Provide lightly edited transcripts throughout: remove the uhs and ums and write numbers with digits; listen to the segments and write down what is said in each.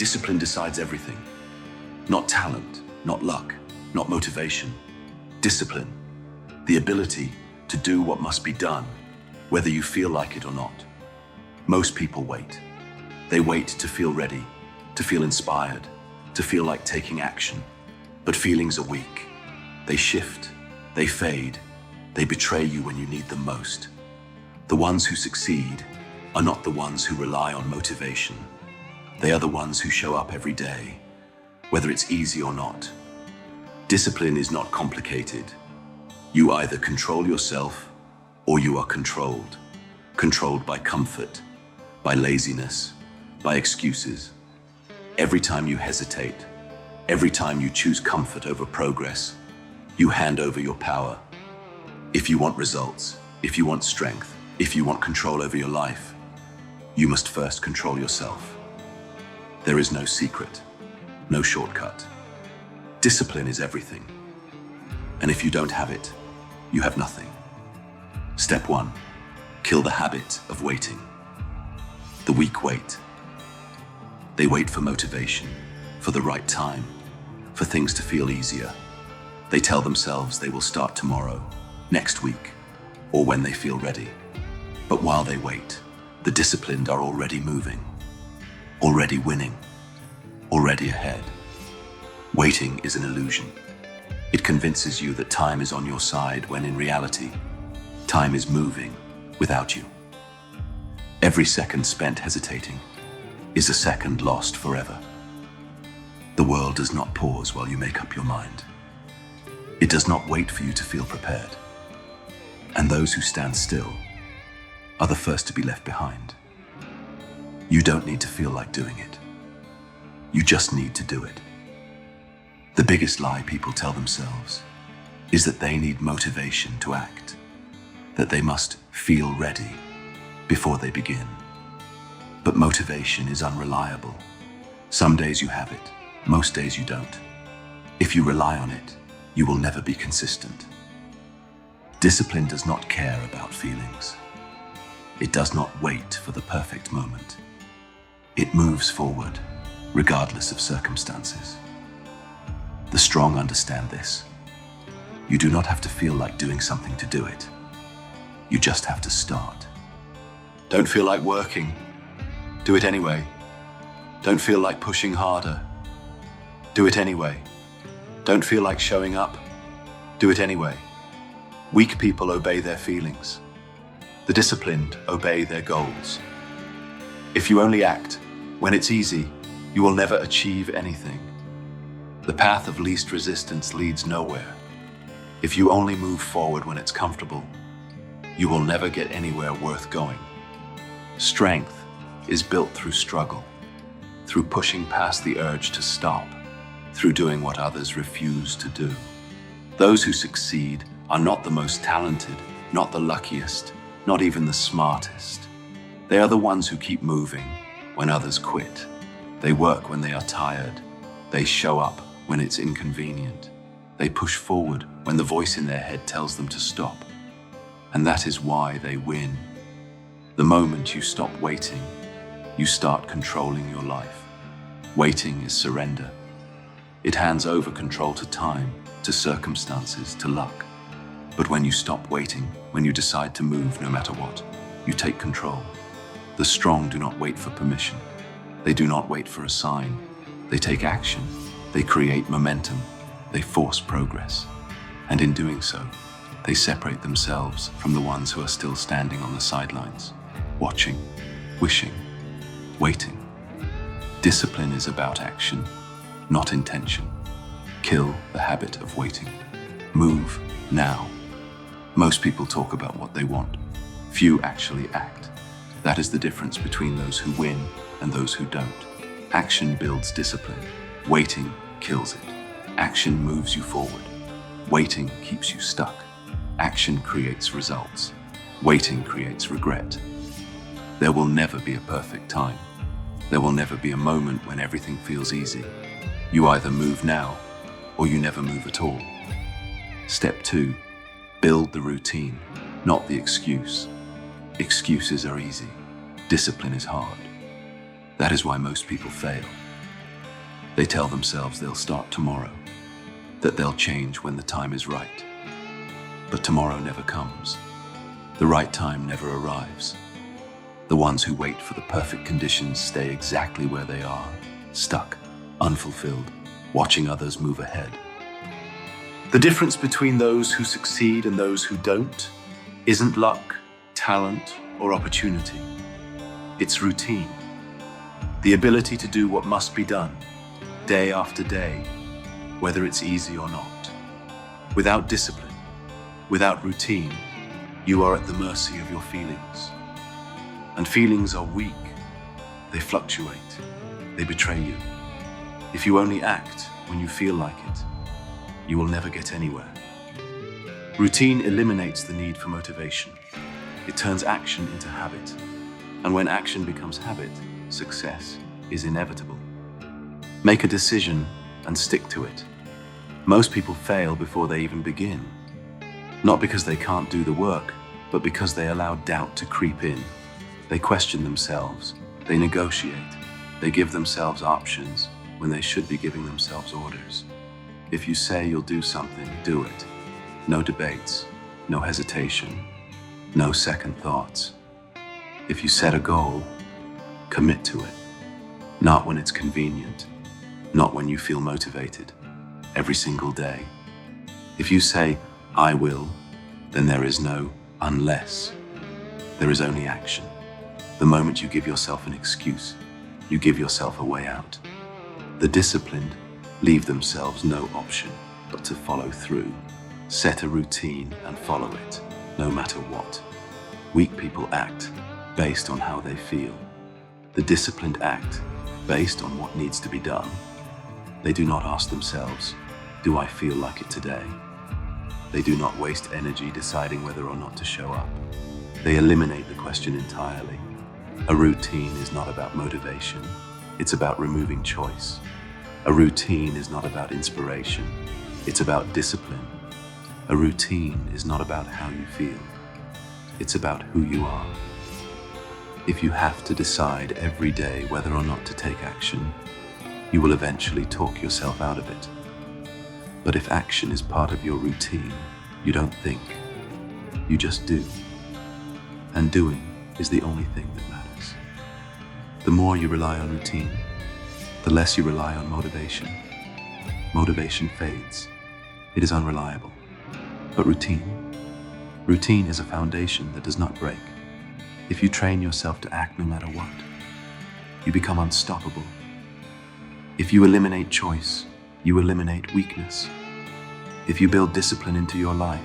Discipline decides everything. Not talent, not luck, not motivation. Discipline, the ability to do what must be done, whether you feel like it or not. Most people wait. They wait to feel ready, to feel inspired, to feel like taking action. But feelings are weak. They shift, they fade, they betray you when you need them most. The ones who succeed are not the ones who rely on motivation. They are the ones who show up every day, whether it's easy or not. Discipline is not complicated. You either control yourself or you are controlled. Controlled by comfort, by laziness, by excuses. Every time you hesitate, every time you choose comfort over progress, you hand over your power. If you want results, if you want strength, if you want control over your life, you must first control yourself. There is no secret, no shortcut. Discipline is everything. And if you don't have it, you have nothing. Step 1, kill the habit of waiting. The weak wait. They wait for motivation, for the right time, for things to feel easier. They tell themselves they will start tomorrow, next week, or when they feel ready. But while they wait, the disciplined are already moving, already winning, already ahead. Waiting is an illusion. It convinces you that time is on your side when in reality, time is moving without you. Every second spent hesitating is a second lost forever. The world does not pause while you make up your mind. It does not wait for you to feel prepared. And those who stand still are the first to be left behind. You don't need to feel like doing it. You just need to do it. The biggest lie people tell themselves is that they need motivation to act, that they must feel ready before they begin. But motivation is unreliable. Some days you have it, most days you don't. If you rely on it, you will never be consistent. Discipline does not care about feelings. It does not wait for the perfect moment. It moves forward, regardless of circumstances. The strong understand this. You do not have to feel like doing something to do it. You just have to start. Don't feel like working? Do it anyway. Don't feel like pushing harder? Do it anyway. Don't feel like showing up? Do it anyway. Weak people obey their feelings. The disciplined obey their goals. If you only act when it's easy, you will never achieve anything. The path of least resistance leads nowhere. If you only move forward when it's comfortable, you will never get anywhere worth going. Strength is built through struggle, through pushing past the urge to stop, through doing what others refuse to do. Those who succeed are not the most talented, not the luckiest, not even the smartest. They are the ones who keep moving when others quit. They work when they are tired. They show up when it's inconvenient. They push forward when the voice in their head tells them to stop. And that is why they win. The moment you stop waiting, you start controlling your life. Waiting is surrender. It hands over control to time, to circumstances, to luck. But when you stop waiting, when you decide to move no matter what, you take control. The strong do not wait for permission. They do not wait for a sign. They take action. They create momentum. They force progress. And in doing so, they separate themselves from the ones who are still standing on the sidelines, watching, wishing, waiting. Discipline is about action, not intention. Kill the habit of waiting. Move now. Most people talk about what they want. Few actually act. That is the difference between those who win and those who don't. Action builds discipline. Waiting kills it. Action moves you forward. Waiting keeps you stuck. Action creates results. Waiting creates regret. There will never be a perfect time. There will never be a moment when everything feels easy. You either move now or you never move at all. Step 2, build the routine, not the excuse. Excuses are easy. Discipline is hard. That is why most people fail. They tell themselves they'll start tomorrow, that they'll change when the time is right. But tomorrow never comes. The right time never arrives. The ones who wait for the perfect conditions stay exactly where they are, stuck, unfulfilled, watching others move ahead. The difference between those who succeed and those who don't isn't luck, talent, or opportunity. It's routine. The ability to do what must be done, day after day, whether it's easy or not. Without discipline, without routine, you are at the mercy of your feelings. And feelings are weak. They fluctuate. They betray you. If you only act when you feel like it, you will never get anywhere. Routine eliminates the need for motivation. It turns action into habit. And when action becomes habit, success is inevitable. Make a decision and stick to it. Most people fail before they even begin. Not because they can't do the work, but because they allow doubt to creep in. They question themselves. They negotiate. They give themselves options when they should be giving themselves orders. If you say you'll do something, do it. No debates, no hesitation, no second thoughts. If you set a goal, commit to it. Not when it's convenient, not when you feel motivated, every single day. If you say, I will, then there is no unless. There is only action. The moment you give yourself an excuse, you give yourself a way out. The disciplined leave themselves no option but to follow through. Set a routine and follow it, no matter what. Weak people act based on how they feel. The disciplined act based on what needs to be done. They do not ask themselves, do I feel like it today? They do not waste energy deciding whether or not to show up. They eliminate the question entirely. A routine is not about motivation. It's about removing choice. A routine is not about inspiration. It's about discipline. A routine is not about how you feel. It's about who you are. If you have to decide every day whether or not to take action, you will eventually talk yourself out of it. But if action is part of your routine, you don't think. You just do. And doing is the only thing that matters. The more you rely on routine, the less you rely on motivation. Motivation fades. It is unreliable. But routine is a foundation that does not break. If you train yourself to act no matter what, you become unstoppable. If you eliminate choice, you eliminate weakness. If you build discipline into your life,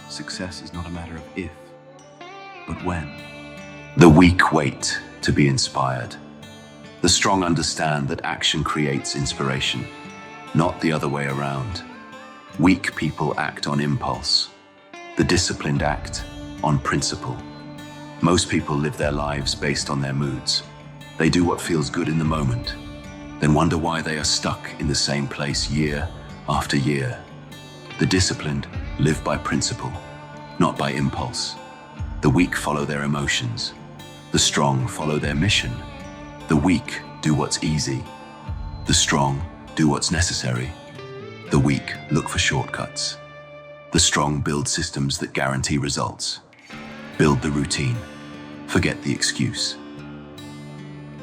success is not a matter of if, but when. The weak wait to be inspired. The strong understand that action creates inspiration, not the other way around. Weak people act on impulse. The disciplined act on principle. Most people live their lives based on their moods. They do what feels good in the moment, then wonder why they are stuck in the same place year after year. The disciplined live by principle, not by impulse. The weak follow their emotions. The strong follow their mission. The weak do what's easy. The strong do what's necessary. The weak look for shortcuts. The strong build systems that guarantee results. Build the routine. Forget the excuse.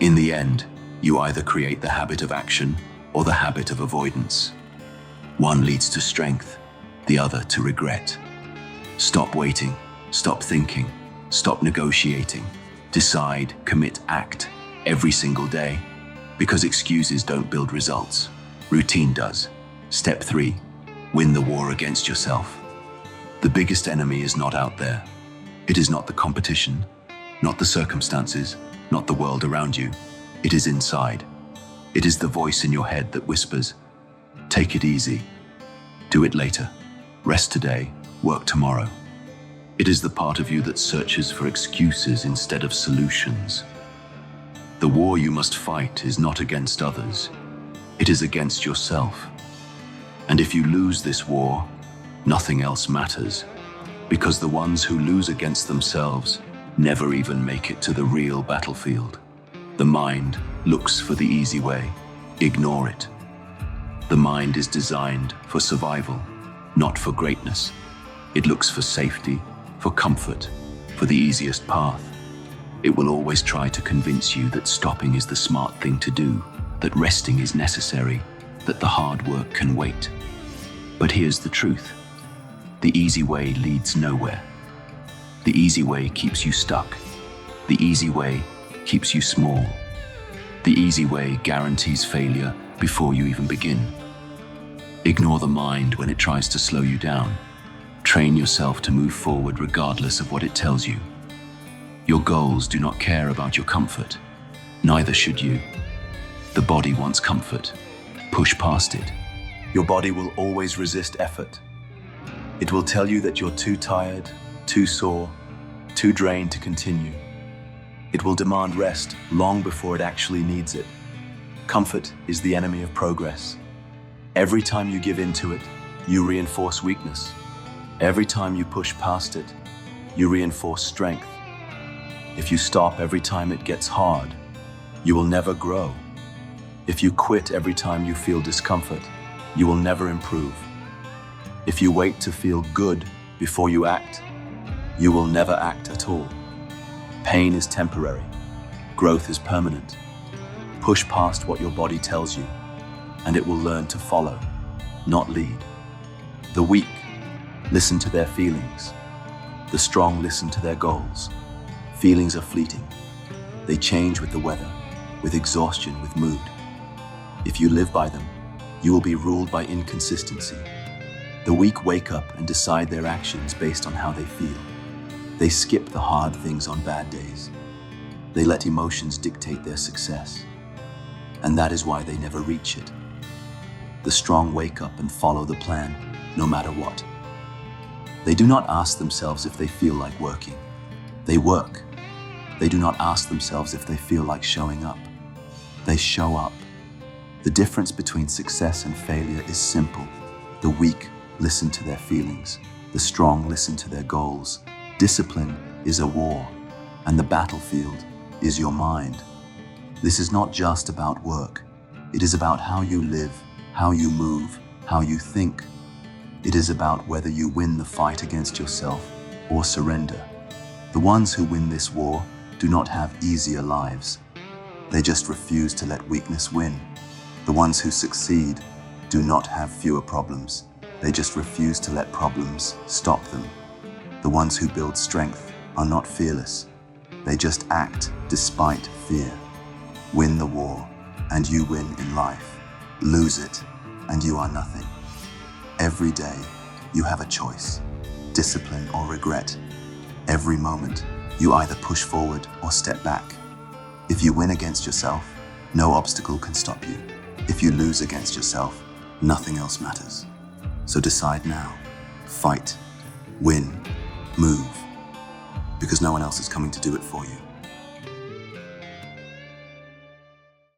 In the end, you either create the habit of action or the habit of avoidance. One leads to strength, the other to regret. Stop waiting, stop thinking, stop negotiating. Decide, commit, act every single day. Because excuses don't build results. Routine does. Step 3, win the war against yourself. The biggest enemy is not out there. It is not the competition, not the circumstances, not the world around you. It is inside. It is the voice in your head that whispers, take it easy. Do it later. Rest today, work tomorrow. It is the part of you that searches for excuses instead of solutions. The war you must fight is not against others. It is against yourself. And if you lose this war, nothing else matters, because the ones who lose against themselves never even make it to the real battlefield. The mind looks for the easy way. Ignore it. The mind is designed for survival, not for greatness. It looks for safety, for comfort, for the easiest path. It will always try to convince you that stopping is the smart thing to do, that resting is necessary, that the hard work can wait. But here's the truth. The easy way leads nowhere. The easy way keeps you stuck. The easy way keeps you small. The easy way guarantees failure before you even begin. Ignore the mind when it tries to slow you down. Train yourself to move forward regardless of what it tells you. Your goals do not care about your comfort. Neither should you. The body wants comfort. Push past it. Your body will always resist effort. It will tell you that you're too tired, too sore, too drained to continue. It will demand rest long before it actually needs it. Comfort is the enemy of progress. Every time you give in to it, you reinforce weakness. Every time you push past it, you reinforce strength. If you stop every time it gets hard, you will never grow. If you quit every time you feel discomfort, you will never improve. If you wait to feel good before you act, you will never act at all. Pain is temporary. Growth is permanent. Push past what your body tells you, and it will learn to follow, not lead. The weak listen to their feelings. The strong listen to their goals. Feelings are fleeting. They change with the weather, with exhaustion, with mood. If you live by them, you will be ruled by inconsistency. The weak wake up and decide their actions based on how they feel. They skip the hard things on bad days. They let emotions dictate their success. And that is why they never reach it. The strong wake up and follow the plan, no matter what. They do not ask themselves if they feel like working. They work. They do not ask themselves if they feel like showing up. They show up. The difference between success and failure is simple. The weak listen to their feelings. The strong listen to their goals. Discipline is a war, and the battlefield is your mind. This is not just about work. It is about how you live, how you move, how you think. It is about whether you win the fight against yourself or surrender. The ones who win this war do not have easier lives. They just refuse to let weakness win. The ones who succeed do not have fewer problems. They just refuse to let problems stop them. The ones who build strength are not fearless. They just act despite fear. Win the war, and you win in life. Lose it, and you are nothing. Every day, you have a choice, discipline or regret. Every moment, you either push forward or step back. If you win against yourself, no obstacle can stop you. If you lose against yourself, nothing else matters. So decide now. Fight, win, move, because no one else is coming to do it for you.